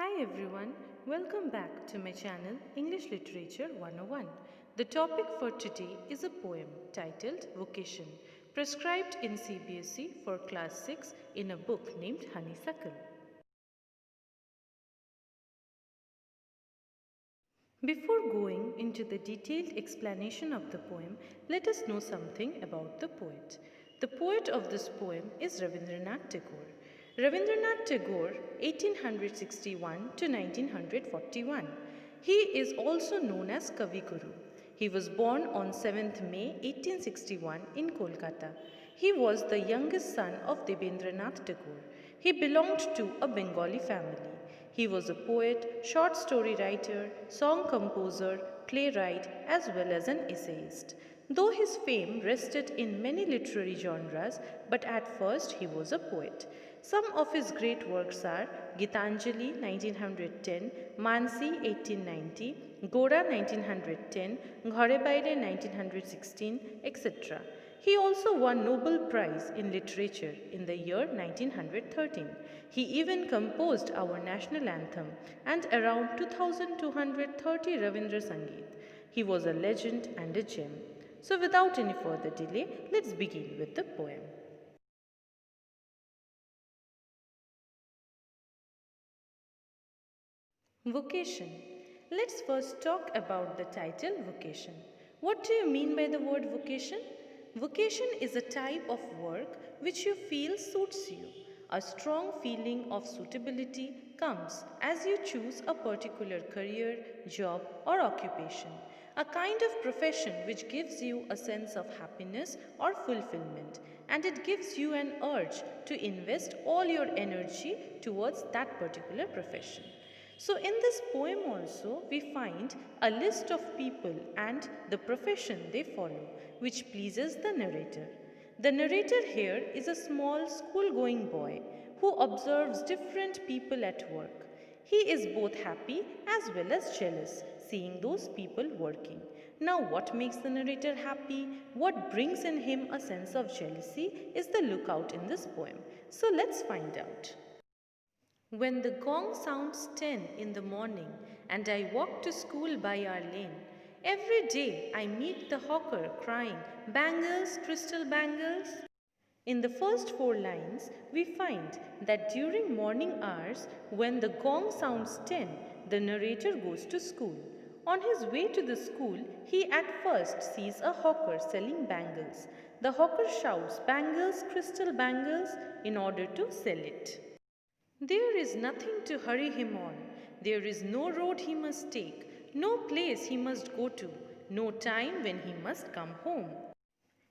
Hi everyone, welcome back to my channel English Literature 101. The topic for today is a poem titled Vocation, prescribed in CBSE for class 6 in a book named Honeysuckle. Before going into the detailed explanation of the poem, let us know something about the poet. The poet of this poem is Rabindranath Tagore. Rabindranath Tagore, 1861 to 1941. He is also known as Kavi Guru. He was born on 7th May 1861 in Kolkata. He was the youngest son of Debendranath Tagore. He belonged to a Bengali family. He was a poet, short story writer, song composer, playwright, as well as an essayist. Though his fame rested in many literary genres, but at first he was a poet. Some of his great works are Gitanjali 1910, Mansi 1890, Gora 1910, Ghare Baire 1916, etc. He also won Nobel Prize in Literature in the year 1913. He even composed our national anthem and around 2230 Ravindra Sangeet. He was a legend and a gem. So without any further delay, let's begin with the poem. Vocation. Let's first talk about the title vocation. What do you mean by the word vocation? Vocation is a type of work which you feel suits you. A strong feeling of suitability comes as you choose a particular career, job, or occupation. A kind of profession which gives you a sense of happiness or fulfillment, and it gives you an urge to invest all your energy towards that particular profession. So, in this poem also, we find a list of people and the profession they follow, which pleases the narrator. The narrator here is a small school going boy who observes different people at work. He is both happy as well as jealous seeing those people working. Now, what makes the narrator happy? What brings in him a sense of jealousy is the lookout in this poem. So, let's find out. When the gong sounds 10 in the morning and I walk to school by our lane, every day I meet the hawker crying, "Bangles, crystal bangles." In the first four lines, we find that during morning hours, when the gong sounds 10, the narrator goes to school. On his way to the school, he at first sees a hawker selling bangles. The hawker shouts, "Bangles, crystal bangles," in order to sell it. There is nothing to hurry him on. There is no road he must take, no place he must go to, no time when he must come home.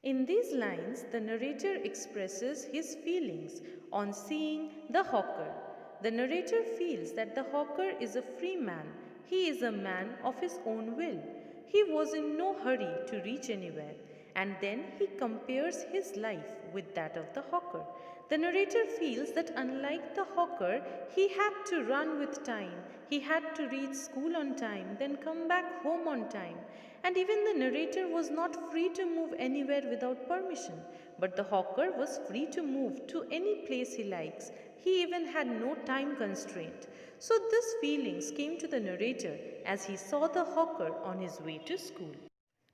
In these lines, the narrator expresses his feelings on seeing the hawker. The narrator feels that the hawker is a free man. He is a man of his own will. He was in no hurry to reach anywhere. And then he compares his life with that of the hawker. The narrator feels that unlike the hawker, he had to run with time. He had to reach school on time, then come back home on time. And even the narrator was not free to move anywhere without permission. But the hawker was free to move to any place he likes. He even had no time constraint. So these feelings came to the narrator as he saw the hawker on his way to school.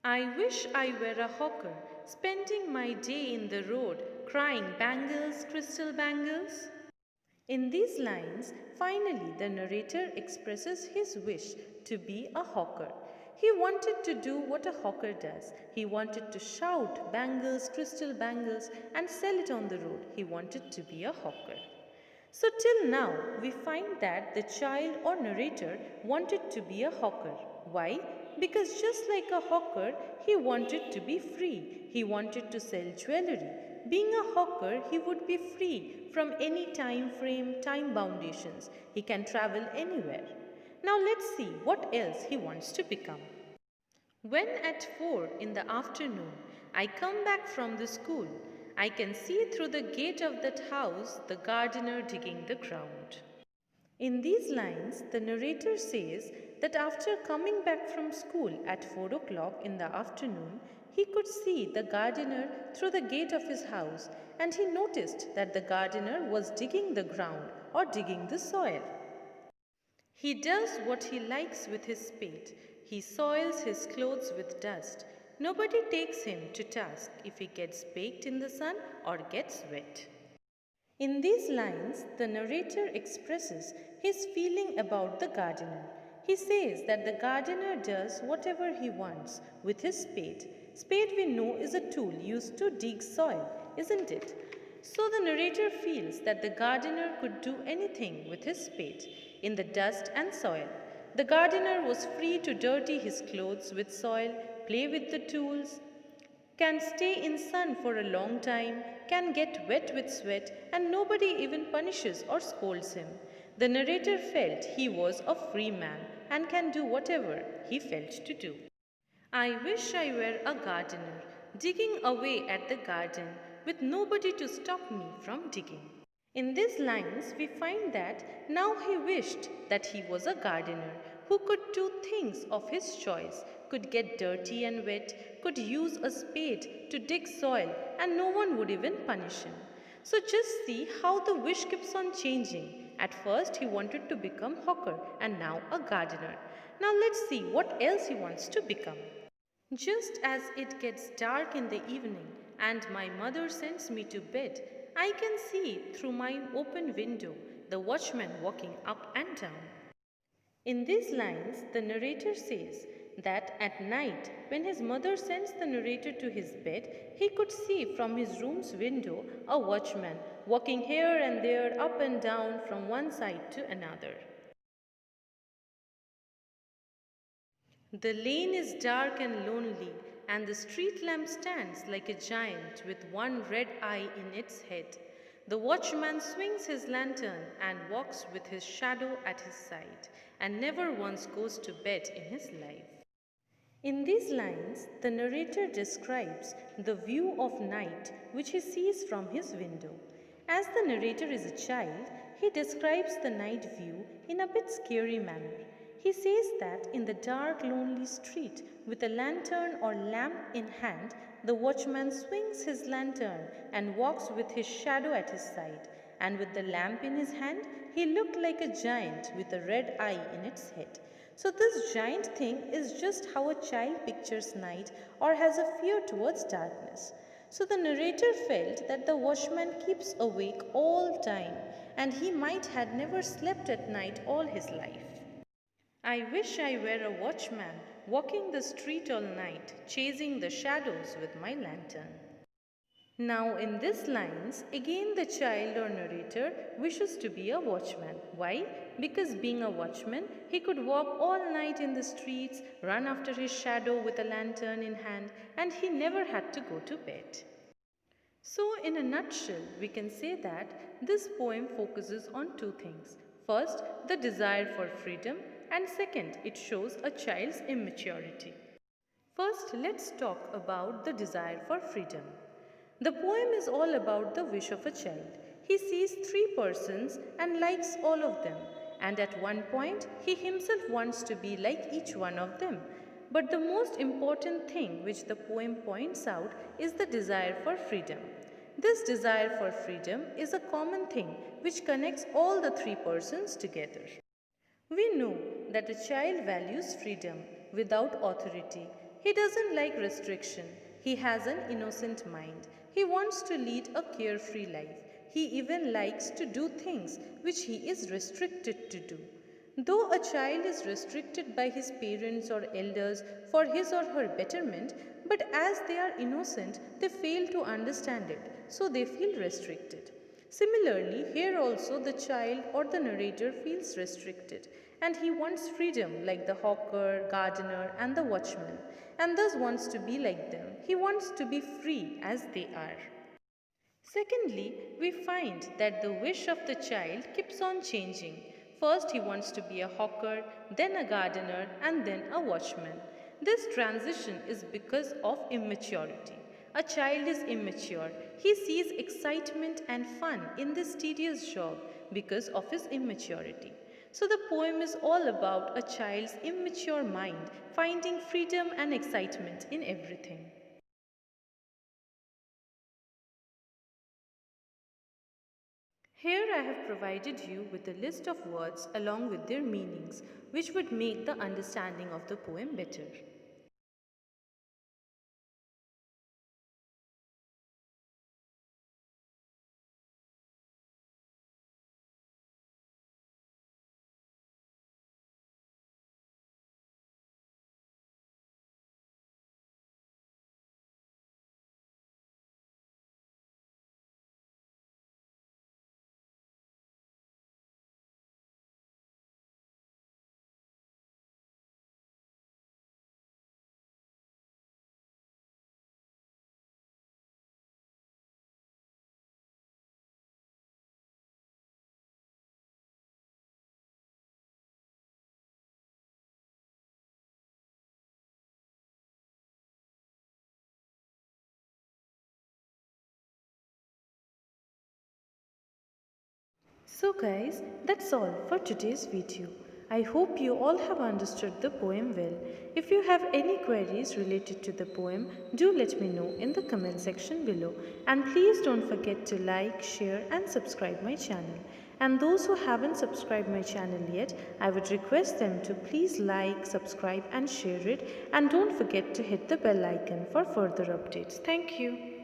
I wish I were a hawker, spending my day in the road, crying, "Bangles, crystal bangles." In these lines, finally the narrator expresses his wish to be a hawker. He wanted to do what a hawker does. He wanted to shout, "Bangles, crystal bangles," and sell it on the road. He wanted to be a hawker. So, till now, we find that the child or narrator wanted to be a hawker. Why? Because just like a hawker, he wanted to be free. He wanted to sell jewelry. Being a hawker, he would be free from any time frame, time boundations. He can travel anywhere. Now, let's see what else he wants to become. When at 4 in the afternoon I come back from the school, I can see through the gate of that house the gardener digging the ground. In these lines, the narrator says that after coming back from school at 4 o'clock in the afternoon, he could see the gardener through the gate of his house, and he noticed that the gardener was digging the ground or digging the soil. He does what he likes with his spade. He soils his clothes with dust. Nobody takes him to task if he gets baked in the sun or gets wet. In these lines, the narrator expresses his feeling about the gardener. He says that the gardener does whatever he wants with his spade. Spade, we know, is a tool used to dig soil, isn't it? So the narrator feels that the gardener could do anything with his spade in the dust and soil. The gardener was free to dirty his clothes with soil, play with the tools, can stay in sun for a long time, can get wet with sweat, and nobody even punishes or scolds him. The narrator felt he was a free man and can do whatever he felt to do. I wish I were a gardener, digging away at the garden with nobody to stop me from digging. In these lines, we find that now he wished that he was a gardener who could do things of his choice, could get dirty and wet, could use a spade to dig soil, and no one would even punish him. So just see how the wish keeps on changing. At first, he wanted to become hawker and now a gardener. Now let's see what else he wants to become. Just as it gets dark in the evening and my mother sends me to bed, I can see through my open window the watchman walking up and down. In these lines, the narrator says that at night, when his mother sends the narrator to his bed, he could see from his room's window a watchman walking here and there, up and down from one side to another. The lane is dark and lonely, and the street lamp stands like a giant with one red eye in its head. The watchman swings his lantern and walks with his shadow at his side, and never once goes to bed in his life. In these lines, the narrator describes the view of night which he sees from his window. As the narrator is a child, he describes the night view in a bit scary manner. He says that in the dark, lonely street, with a lantern or lamp in hand, the watchman swings his lantern and walks with his shadow at his side, and with the lamp in his hand, he looked like a giant with a red eye in its head. So this giant thing is just how a child pictures night or has a fear towards darkness. So the narrator felt that the watchman keeps awake all time, and he might had never slept at night all his life. I wish I were a watchman, walking the street all night, chasing the shadows with my lantern. Now in these lines, again the child or narrator wishes to be a watchman. Why? Because being a watchman, he could walk all night in the streets, run after his shadow with a lantern in hand, and he never had to go to bed. So in a nutshell, we can say that this poem focuses on two things. First, the desire for freedom, and second, it shows a child's immaturity. First, let's talk about the desire for freedom. The poem is all about the wish of a child. He sees three persons and likes all of them, and at one point, he himself wants to be like each one of them. But the most important thing which the poem points out is the desire for freedom. This desire for freedom is a common thing which connects all the three persons together. We know that a child values freedom without authority. He doesn't like restriction. He has an innocent mind. He wants to lead a carefree life. He even likes to do things which he is restricted to do. Though a child is restricted by his parents or elders for his or her betterment, but as they are innocent, they fail to understand it, so they feel restricted. Similarly, here also the child or the narrator feels restricted, and he wants freedom like the hawker, gardener, and the watchman, and thus wants to be like them. He wants to be free as they are. Secondly, we find that the wish of the child keeps on changing. First, he wants to be a hawker, then a gardener, and then a watchman. This transition is because of immaturity. A child is immature. He sees excitement and fun in this tedious job because of his immaturity. So the poem is all about a child's immature mind finding freedom and excitement in everything. Here I have provided you with a list of words along with their meanings, which would make the understanding of the poem better. So guys, that's all for today's video. I hope you all have understood the poem well. If you have any queries related to the poem, do let me know in the comment section below. And please don't forget to like, share and subscribe my channel. And those who haven't subscribed my channel yet, I would request them to please like, subscribe and share it. And don't forget to hit the bell icon for further updates. Thank you.